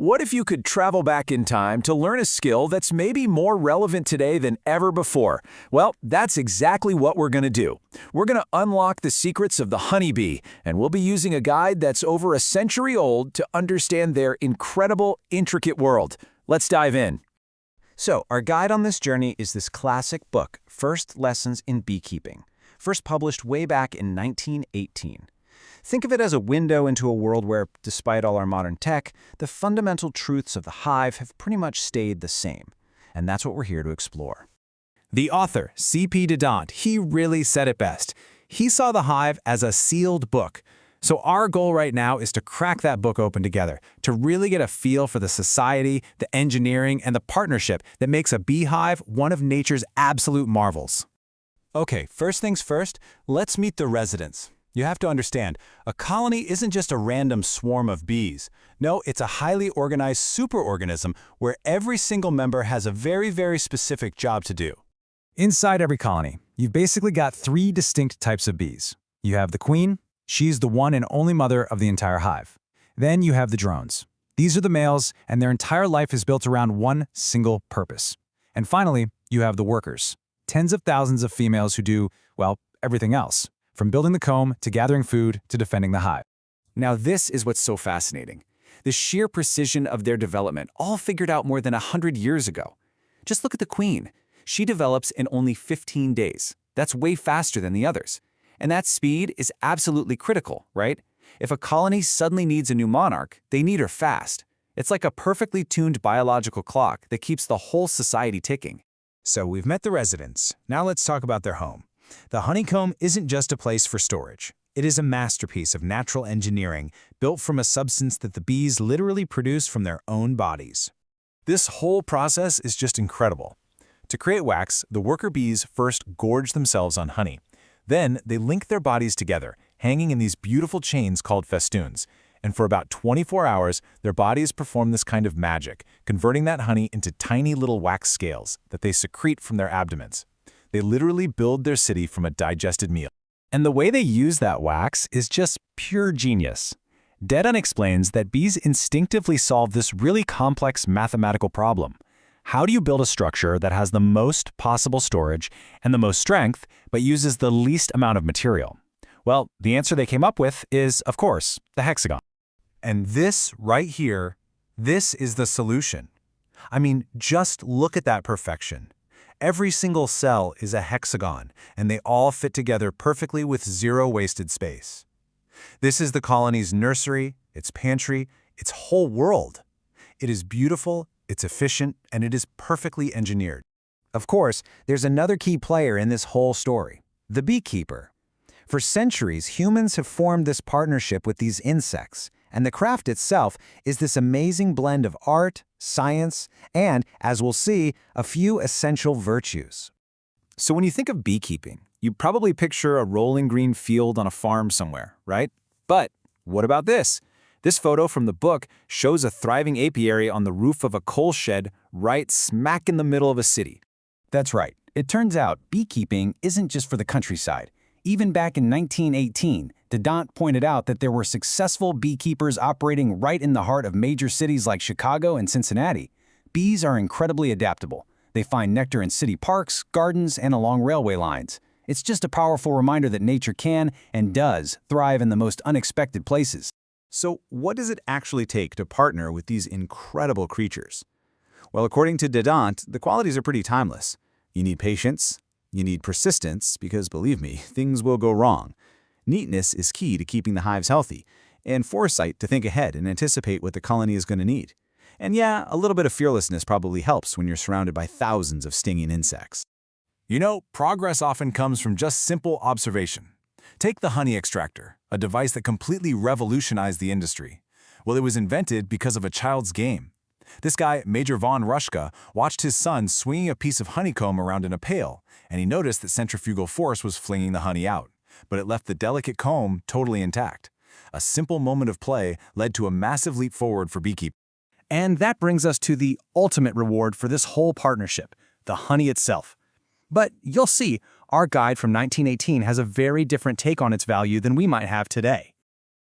What if you could travel back in time to learn a skill that's maybe more relevant today than ever before? Well, that's exactly what we're going to do. We're going to unlock the secrets of the honeybee, and we'll be using a guide that's over a century old to understand their incredible, intricate world. Let's dive in. So, our guide on this journey is this classic book, First Lessons in Beekeeping, first published way back in 1918. Think of it as a window into a world where, despite all our modern tech, the fundamental truths of the hive have pretty much stayed the same. And that's what we're here to explore. The author, C.P. Dadant, he really said it best. He saw the hive as a sealed book. So our goal right now is to crack that book open together, to really get a feel for the society, the engineering, and the partnership that makes a beehive one of nature's absolute marvels. Okay, first things first, let's meet the residents. You have to understand, a colony isn't just a random swarm of bees. No, it's a highly organized superorganism where every single member has a very specific job to do. Inside every colony, you've basically got three distinct types of bees. You have the queen. She's the one and only mother of the entire hive. Then you have the drones. These are the males, and their entire life is built around one single purpose. And finally, you have the workers. Tens of thousands of females who do, well, everything else, from building the comb to gathering food to defending the hive. Now this is what's so fascinating. The sheer precision of their development, all figured out more than 100 years ago. Just look at the queen. She develops in only 15 days. That's way faster than the others. And that speed is absolutely critical, right? If a colony suddenly needs a new monarch, they need her fast. It's like a perfectly tuned biological clock that keeps the whole society ticking. So we've met the residents. Now let's talk about their home. The honeycomb isn't just a place for storage. It is a masterpiece of natural engineering built from a substance that the bees literally produce from their own bodies. This whole process is just incredible. To create wax, the worker bees first gorge themselves on honey. Then they link their bodies together, hanging in these beautiful chains called festoons. And for about 24 hours, their bodies perform this kind of magic, converting that honey into tiny little wax scales that they secrete from their abdomens. They literally build their city from a digested meal. And the way they use that wax is just pure genius. Dadant explains that bees instinctively solve this really complex mathematical problem. How do you build a structure that has the most possible storage and the most strength, but uses the least amount of material? Well, the answer they came up with is, of course, the hexagon. And this right here, this is the solution. I mean, just look at that perfection. Every single cell is a hexagon, and they all fit together perfectly with zero wasted space. This is the colony's nursery, its pantry, its whole world. It is beautiful, it's efficient, and it is perfectly engineered. Of course, there's another key player in this whole story, the beekeeper. For centuries, humans have formed this partnership with these insects, and the craft itself is this amazing blend of art, science, and, as we'll see, a few essential virtues. So when you think of beekeeping, you probably picture a rolling green field on a farm somewhere, right? But what about this? This photo from the book shows a thriving apiary on the roof of a coal shed right smack in the middle of a city. That's right. It turns out beekeeping isn't just for the countryside. Even back in 1918, Dadant pointed out that there were successful beekeepers operating right in the heart of major cities like Chicago and Cincinnati. Bees are incredibly adaptable. They find nectar in city parks, gardens, and along railway lines. It's just a powerful reminder that nature can and does thrive in the most unexpected places. So what does it actually take to partner with these incredible creatures? Well, according to Dadant, the qualities are pretty timeless. You need patience. You need persistence, because believe me, things will go wrong. Neatness is key to keeping the hives healthy, and foresight to think ahead and anticipate what the colony is going to need. And yeah, a little bit of fearlessness probably helps when you're surrounded by thousands of stinging insects. You know, progress often comes from just simple observation. Take the honey-extractor, a device that completely revolutionized the industry. Well, it was invented because of a child's game. This guy, Major von Ruschka, watched his son swinging a piece of honeycomb around in a pail, and he noticed that centrifugal force was flinging the honey out, but it left the delicate comb totally intact. A simple moment of play led to a massive leap forward for beekeeping. And that brings us to the ultimate reward for this whole partnership, the honey itself. But you'll see, our guide from 1918 has a very different take on its value than we might have today.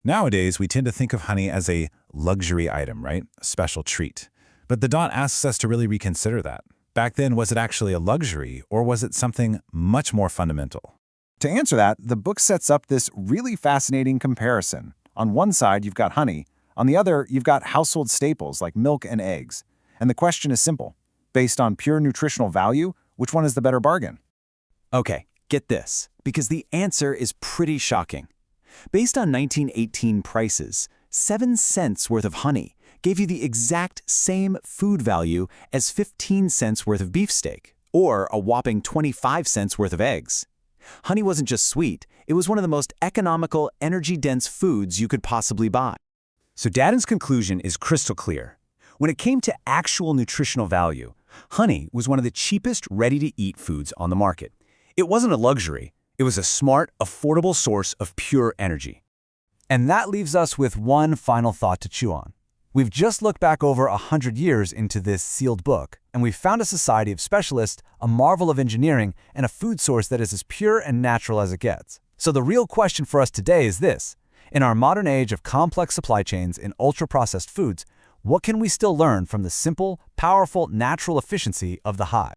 Nowadays, we tend to think of honey as a luxury item, right? A special treat. But Dadant asks us to really reconsider that. Back then, was it actually a luxury, or was it something much more fundamental? To answer that, the book sets up this really fascinating comparison. On one side, you've got honey. On the other, you've got household staples like milk and eggs. And the question is simple. Based on pure nutritional value, which one is the better bargain? Okay, get this, because the answer is pretty shocking. Based on 1918 prices, 7 cents worth of honey gave you the exact same food value as 15 cents worth of beefsteak, or a whopping 25 cents worth of eggs. Honey wasn't just sweet, it was one of the most economical, energy-dense foods you could possibly buy. So Dadant's conclusion is crystal clear. When it came to actual nutritional value, honey was one of the cheapest ready-to-eat foods on the market. It wasn't a luxury. It was a smart, affordable source of pure energy. And that leaves us with one final thought to chew on. We've just looked back over 100 years into this sealed book, and we've found a society of specialists, a marvel of engineering, and a food source that is as pure and natural as it gets. So the real question for us today is this. In our modern age of complex supply chains and ultra-processed foods, what can we still learn from the simple, powerful, natural efficiency of the hive?